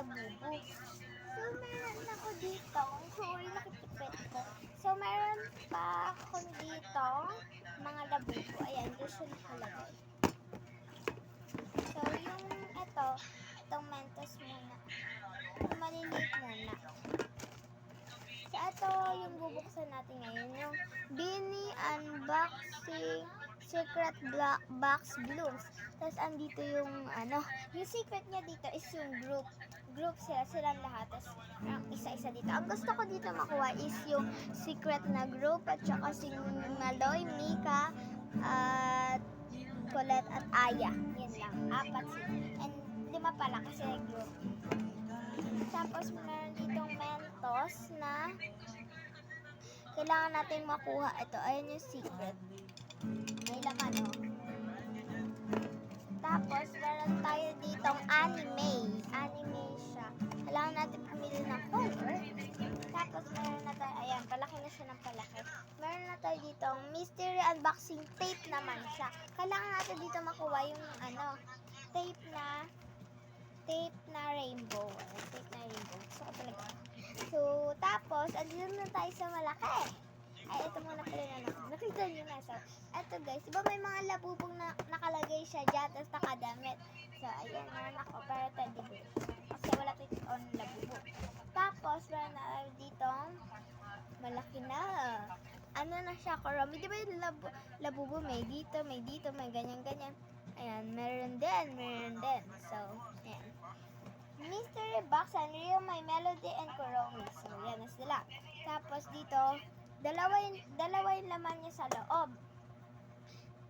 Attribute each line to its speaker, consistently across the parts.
Speaker 1: labubo. So, meron ako dito. Sorry, nakitipid ko. So, meron pa ako dito mga labubo. Ayan, dito siya nakalagay. So, itong Mentos muna. Yung maliliit muna. So, ito yung bubuksan natin ngayon. Yung Beanie Unboxing Secret Box Blooms. Tapos, andito yung, yung secret niya dito is yung group. Group silang lahat. Tapos, isa-isa dito. Ang gusto ko dito makuha is yung secret na group at saka si Maloy, Mika, at Colette at Aya. Yun lang. 4 sila. And 5 pala kasi group. Tapos, meron ditong Mentos na kailangan natin makuha. Ito, ayun yung secret. May laman, oh. Tapos, meron tayo ditong anime. Anime siya. Kailangan natin pumili ng color. Tapos, meron na tayo, ayan, palaki na siya ng palaki. Meron na tayo ditong mystery unboxing tape naman siya. Kailangan natin dito makuha yung, tape na rainbow. Tape na rainbow. Gusto ko talaga. So, tapos, andito na tayo sa malaki. Ay, ito muna pala na nakita nyo na. So, ito guys, diba may mga labubong na nakalagay siya dyan, tapos nakadamit. So, ayan, meron ako, pero teddy bear. Kasi wala tayo on labubo. Tapos, meron na ditong malaki na. Ano na siya, Kuromi. Diba yung labubo, may dito, may ganyan-ganyan. Ayan, meron din. So, ayan. Mystery Box Unreal, My Melody, and Kuromi. So, yan na sila. Tapos dito, dalawa yung laman niya sa loob.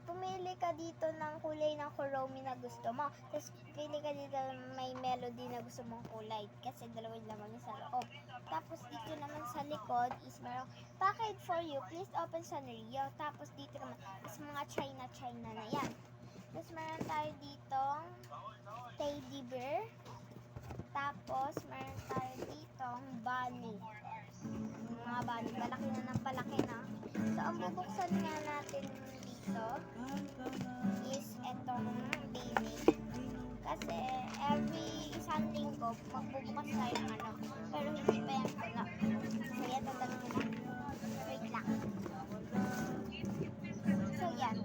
Speaker 1: Pumili ka dito ng kulay ng Kuromi na gusto mo. Tapos, pili ka dito ng may melody na gusto mong kulay. Kasi dalawa yung laman niya sa loob. Tapos, dito naman sa likod is merong package for you. Please open Sanrio. Tapos, dito naman is mga China na yan. Tapos, meron tayo ditong teddy bear. Tapos, meron tayo ditong bunny. Mga bunny, palaki na ng palaki na. So, ang bubuksan nga natin dito is etong baby. Kasi, every isang linggo, magbubukas tayo ng pero hindi pa yan puno. So, yan, tatanong na. Wait lang. So, yan.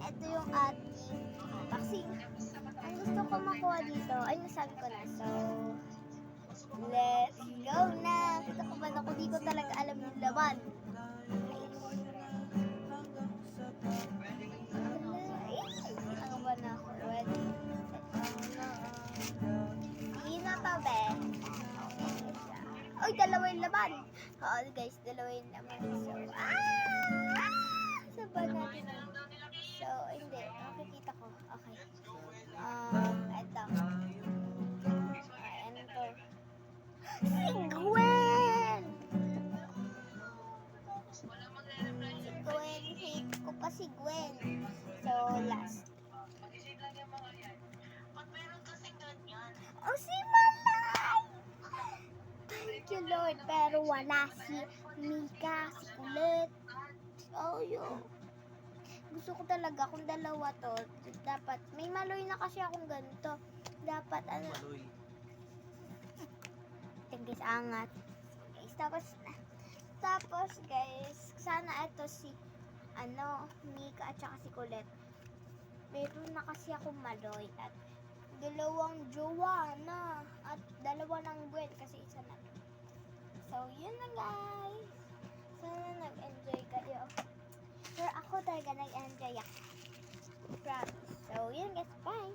Speaker 1: Ito yung ating vaccine. Ang gusto ko makuha dito, ay nasabi ko na. So, let's go na. Kita ko man ako, di ko talaga alam yung laman. Kita ko ba na ako? Ready? Hindi na to, be. Uy, dalawa yung laman. Oo, guys, dalawa yung laman. So, saban natin. So, hindi. Makikita ko. Okay. Ito. Ano to? Si Gwen! Hate ko pa si Gwen. So, last. Oh, si Malay! Thank you, Lord. Pero wala si Mika, si Colette. Oh, yun. Gusto ko talaga kung dalawa to, dapat may Maloy na kasi akong ganito. Dapat
Speaker 2: Maloy.
Speaker 1: Guys, angat. Guys, tapos guys, sana ito si Mika at saka si Colette. Meron na kasi akong Maloy at dalawang Joanna at dalawa ng Gwen kasi isa na. So, yun na guys. Sana nag-enjoy kayo. Pero ako talaga nag-enjoy ako. Promise. So, yun guys. Bye!